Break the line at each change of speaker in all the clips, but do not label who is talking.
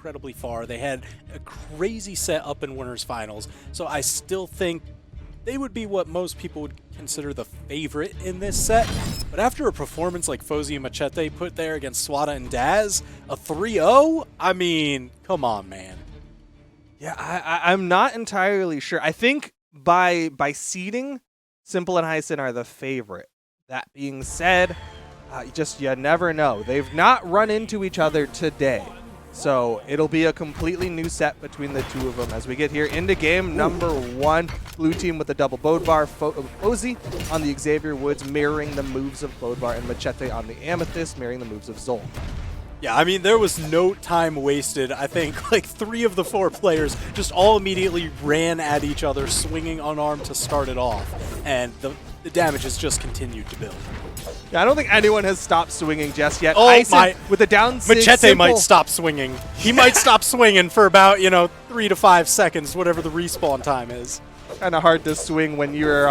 incredibly far. They had a crazy set up in Winners Finals, so I still think they would be what most people would consider the favorite in this set. But after a performance like Fozey and Macheeete put there against Swada and Daz, a 3-0? I mean, come on, man.
Yeah, I'm not entirely sure. I think by seeding, Simple and Hysen are the favorite. That being said, you never know. They've not run into each other today. So it'll be a completely new set between the two of them as we get here into game number 1. Blue team with the double Bodvar, Fozey on the Xavier Woods mirroring the moves of Bodvar, and Macheeete on the Amethyst mirroring the moves of Zol.
Yeah, I mean, there was no time wasted. I think like 3 of the 4 players just all immediately ran at each other, swinging unarmed to start it off. And the damage has just continued to build.
Yeah, I don't think anyone has stopped swinging just yet.
Oh,
Hysen with the down sig,
Macheeete might stop swinging. He might stop swinging for about, 3 to 5 seconds, whatever the respawn time is.
Kind of hard to swing when you're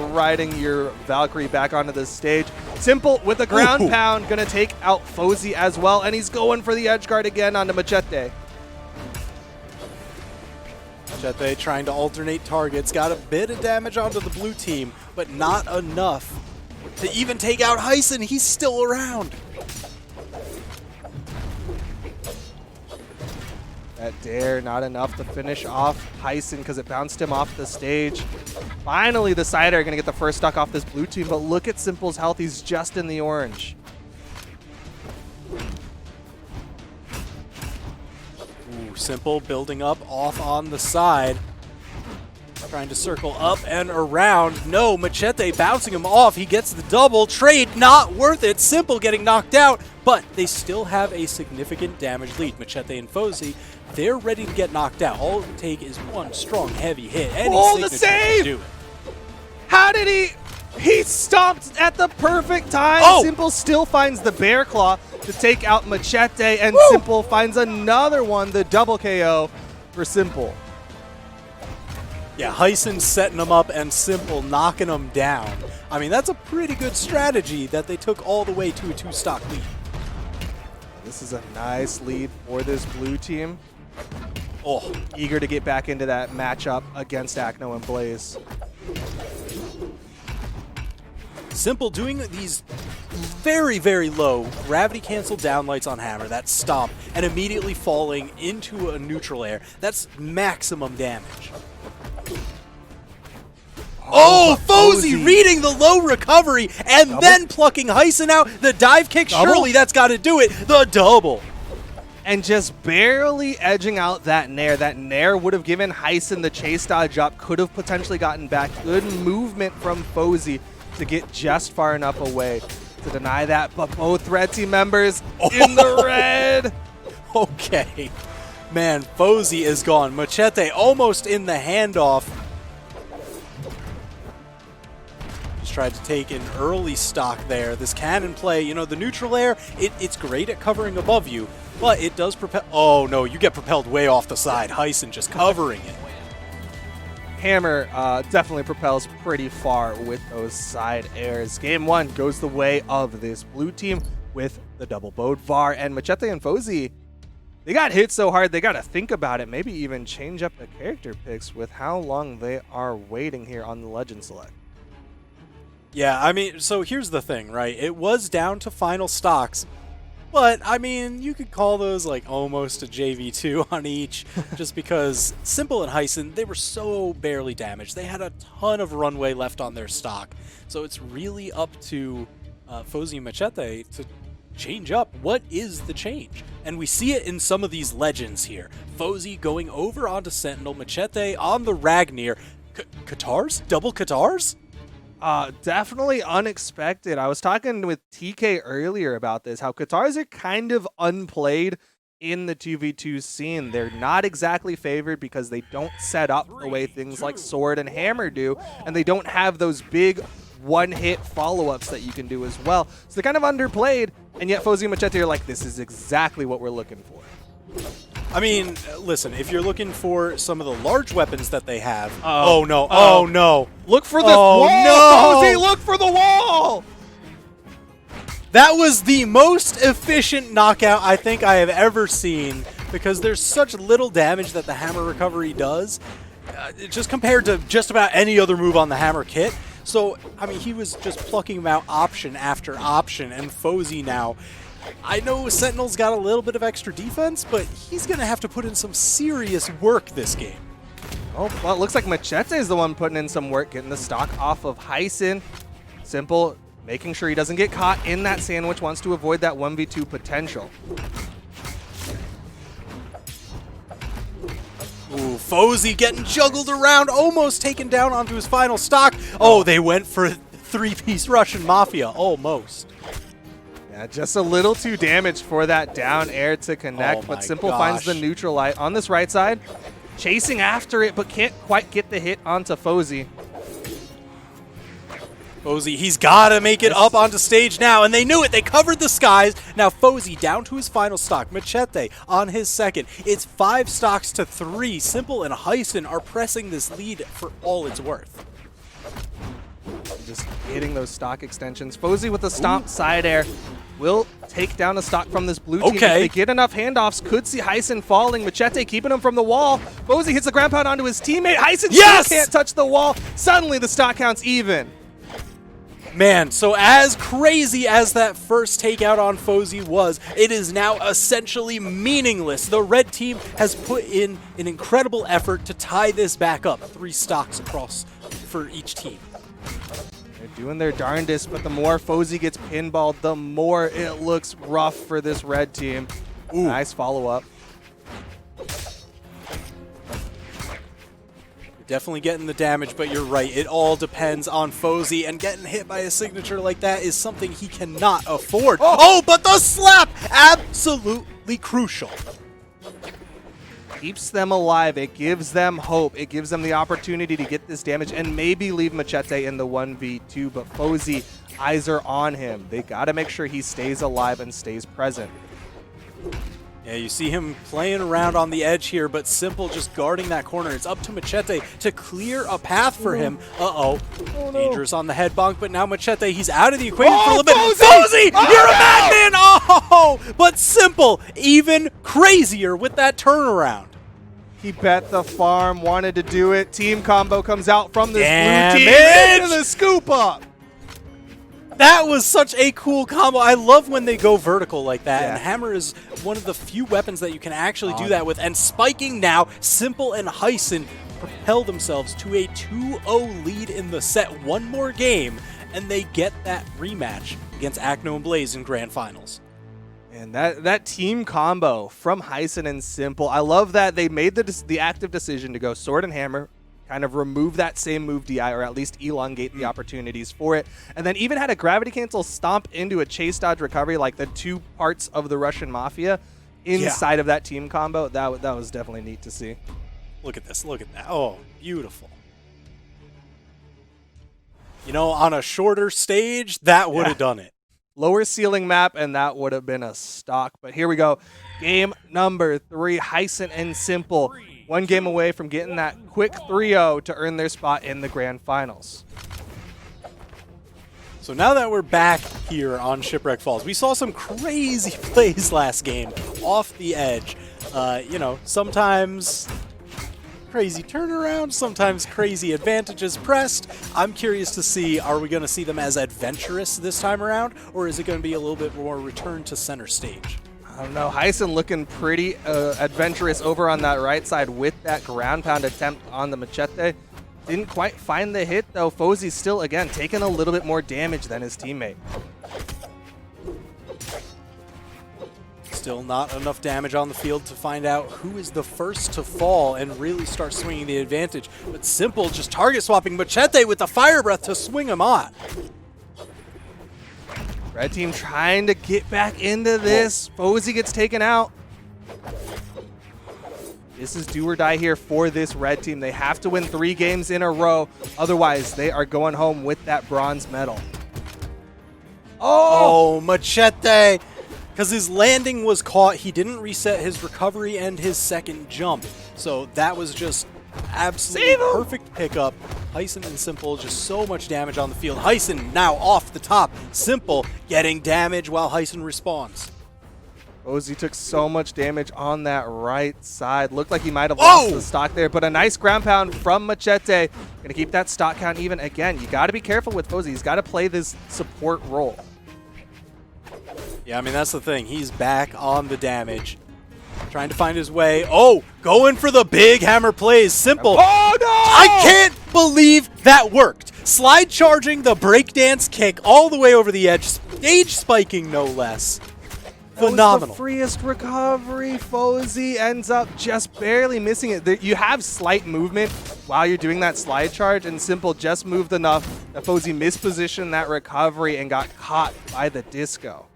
riding your Valkyrie back onto the stage. Simple with a ground pound, going to take out Fozey as well, and he's going for the edge guard again onto Macheeete.
Macheeete trying to alternate targets, got a bit of damage onto the blue team, but not enough to even take out Hysen. He's still around.
That dare, not enough to finish off Hysen because it bounced him off the stage. Finally, the Cider are going to get the first stock off this blue team, but look at Simple's health. He's just in the orange.
Ooh, Simple building up off on the side. Trying to circle up and around. No, Macheeete bouncing him off. He gets the double. Trade not worth it. Simple getting knocked out, but they still have a significant damage lead. Macheeete and Fozey, they're ready to get knocked out. All it would take is one strong, heavy hit.
The save!
Do it.
How did he? He stopped at the perfect time. Simple still finds the Bear Claw to take out Macheeete, and Simple finds another one, the double KO for Simple.
Yeah, Hysen setting him up and Simple knocking him down. I mean, that's a pretty good strategy that they took all the way to a 2-stock lead.
This is a nice lead for this blue team.
Oh,
eager to get back into that matchup against Akno and Blaze.
Simple doing these very, very low gravity cancel downlights on Hammer, that stomp, and immediately falling into a neutral air. That's maximum damage. Oh, Fozey reading the low recovery and then plucking Hysen out. The dive kick, surely that's got to do it. The double.
And just barely edging out that Nair. That Nair would have given Hysen the chase dodge up, could have potentially gotten back. Good movement from Fozey to get just far enough away to deny that. But both red team members in the red.
Okay. Man, Fozey is gone. Macheeete almost in the handoff. Just tried to take an early stock there. This cannon play, the neutral air, it's great at covering above you, but it does propel. Oh no, you get propelled way off the side. Hysen just covering it.
Hammer definitely propels pretty far with those side airs. Game 1 goes the way of this blue team with the double Bodvar, and Macheeete and Fozey, they got hit so hard they got to think about it, maybe even change up the character picks with how long they are waiting here on the Legend Select.
Yeah, I mean, so here's the thing, right? It was down to final stocks, but I mean, you could call those like almost a JV2 on each, just because Simple and Hysen, they were so barely damaged. They had a ton of runway left on their stock, so it's really up to Fozey and Macheeete to change up. What is the change? And we see it in some of these legends here. Fozey going over onto Sentinel, Macheeete on the Ragnir. Katars? Double Katars?
Definitely unexpected. I was talking with TK earlier about this, how Katars are kind of unplayed in the 2v2 scene. They're not exactly favored because they don't set up the way things like Sword and Hammer do, and they don't have those big one-hit follow-ups that you can do as well. So they're kind of underplayed, and yet Fozey and Macheeete are like, this is exactly what we're looking for.
I mean, listen, if you're looking for some of the large weapons that they have...
Oh
no, oh no.
Look for the wall!
No!
Fozey, look for the wall!
That was the most efficient knockout I think I have ever seen because there's such little damage that the hammer recovery does, just compared to just about any other move on the hammer kit. So, I mean, he was just plucking him out option after option, and Fozey now, I know Sentinel's got a little bit of extra defense, but he's going to have to put in some serious work this game.
Oh, well, it looks like Macheeete is the one putting in some work, getting the stock off of Hysen. Simple, making sure he doesn't get caught in that sandwich, wants to avoid that 1v2 potential.
Ooh, Fozey getting juggled around, almost taken down onto his final stock. Oh, they went for three-piece Russian Mafia, almost.
Yeah, just a little too damaged for that down air to connect, but Simple finds the neutral light on this right side. Chasing after it, but can't quite get the hit onto Fozey.
Fozey, he's got to make it up onto stage now, and they knew it. They covered the skies. Now Fozey down to his final stock. Macheeete on his second. It's 5 stocks to 3. Simple and Hysen are pressing this lead for all it's worth.
Just hitting those stock extensions. Fozey with the stomp side air will take down a stock from this blue team. If they get enough handoffs, could see Hysen falling. Macheeete keeping him from the wall. Fozey hits the ground pound onto his teammate. Hysen still can't touch the wall. Suddenly the stock count's even.
Man, so as crazy as that first takeout on Fozey was, it is now essentially meaningless. The red team has put in an incredible effort to tie this back up. 3 stocks across for each team.
They're doing their darndest, but the more Fozey gets pinballed, the more it looks rough for this red team. Ooh. Nice follow-up.
Definitely getting the damage, but you're right. It all depends on Fozey, and getting hit by a signature like that is something he cannot afford. Oh, but the slap! Absolutely crucial.
Keeps them alive. It gives them hope. It gives them the opportunity to get this damage and maybe leave Macheeete in the 1v2, but Fozey, eyes are on him. They got to make sure he stays alive and stays present.
Yeah, you see him playing around on the edge here, but Simple just guarding that corner. It's up to Macheeete to clear a path for him. Uh-oh. Dangerous on the head bonk, but now Macheeete, he's out of the equation for a little bit. Fozey! You're a madman! Oh! But Simple, even crazier with that turnaround.
He bet the farm, wanted to do it. Team combo comes out from this blue team into the scoop up.
That was such a cool combo. I love when they go vertical like that, and Hammer is one of the few weapons that you can actually do that with. And spiking now, Simple and Hysen propel themselves to a 2-0 lead in the set. One more game, and they get that rematch against Acno and Blaze in Grand Finals.
And that team combo from Hysen and Simple, I love that they made the active decision to go Sword and Hammer, kind of remove that same move DI, or at least elongate the opportunities for it. And then even had a gravity cancel stomp into a chase dodge recovery, like the 2 parts of the Russian Mafia inside of that team combo. That was definitely neat to see.
Look at this. Look at that. Oh, beautiful. You know, on a shorter stage, that would have done it.
Lower ceiling map, and that would have been a stock. But here we go. Game number 3, Hysen and Simple. 1 game away from getting that quick 3-0 to earn their spot in the Grand Finals.
So now that we're back here on Shipwreck Falls, we saw some crazy plays last game off the edge. You know, sometimes crazy turnaround, sometimes crazy advantages pressed. I'm curious to see, are we going to see them as adventurous this time around, or is it going to be a little bit more return to center stage?
I don't know. Hysen looking pretty adventurous over on that right side with that ground pound attempt on the Macheeete. Didn't quite find the hit, though. Fozey still, again, taking a little bit more damage than his teammate.
Still not enough damage on the field to find out who is the first to fall and really start swinging the advantage. But Simple just target swapping Macheeete with the fire breath to swing him on.
Red team trying to get back into this. Fozey gets taken out. This is do or die here for this red team. They have to win 3 games in a row. Otherwise, they are going home with that bronze medal.
Oh, Macheeete. Because his landing was caught. He didn't reset his recovery and his second jump. So that was just absolutely perfect pickup. Hysen and Simple, just so much damage on the field. Hysen now off the top. Simple getting damage while Hysen responds.
Fozey took so much damage on that right side. Looked like he might have lost the stock there, but a nice ground pound from Macheeete. Gonna keep that stock count even. Again, you gotta be careful with Fozey. He's gotta play this support role.
Yeah, I mean, that's the thing. He's back on the damage. Trying to find his way. Oh, going for the big hammer plays. Simple.
Oh, no!
I can't believe that worked. Slide charging the breakdance kick all the way over the edge. Stage spiking, no less. Phenomenal.
That was the freest recovery. Fozey ends up just barely missing it. You have slight movement while you're doing that slide charge, and Simple just moved enough that Fozey mispositioned that recovery and got caught by the disco.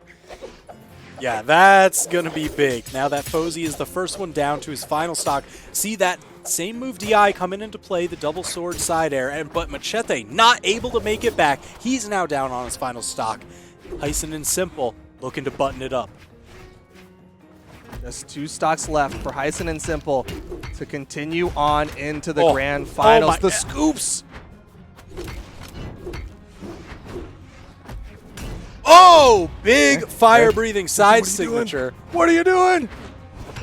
Yeah, that's going to be big. Now that Fozey is the first one down to his final stock. See that same move DI coming into play, the double sword side air, but Macheeete not able to make it back. He's now down on his final stock. Hysen and Simple looking to button it up.
Just 2 stocks left for Hysen and Simple to continue on into the grand finals. The scoops!
Oh, big fire-breathing side signature.
What are you doing?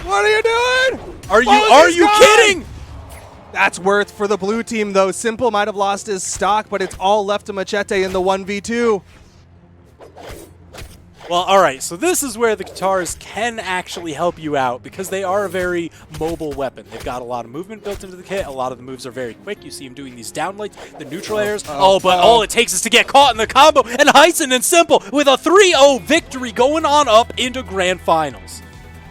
What are you doing?
Are you kidding?
That's worth for the blue team, though. Simple might have lost his stock, but it's all left to Macheeete in the 1v2.
Well, all right, so this is where the guitars can actually help you out because they are a very mobile weapon. They've got a lot of movement built into the kit. A lot of the moves are very quick. You see him doing these downlights, the neutral airs. But all it takes is to get caught in the combo. And Hysen and Simple with a 3-0 victory going on up into grand finals.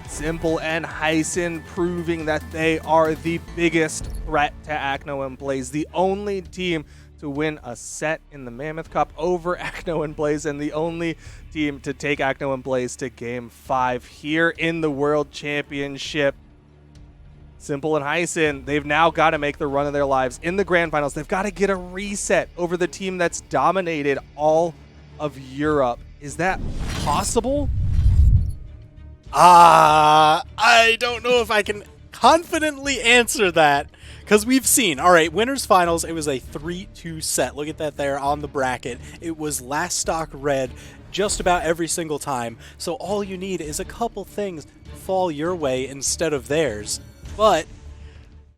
Simple and Hysen proving that they are the biggest threat to Acno and Blaze. The only team to win a set in the Mammoth Cup over Acno and Blaze, and the only team to take Acno and Blaze to Game 5 here in the World Championship. Simple and Hysen, they've now got to make the run of their lives in the Grand Finals. They've got to get a reset over the team that's dominated all of Europe. Is that possible?
I don't know if I can confidently answer that. Because we've seen, all right, winners finals, it was a 3-2 set. Look at that there on the bracket. It was last stock red just about every single time. So all you need is a couple things fall your way instead of theirs. But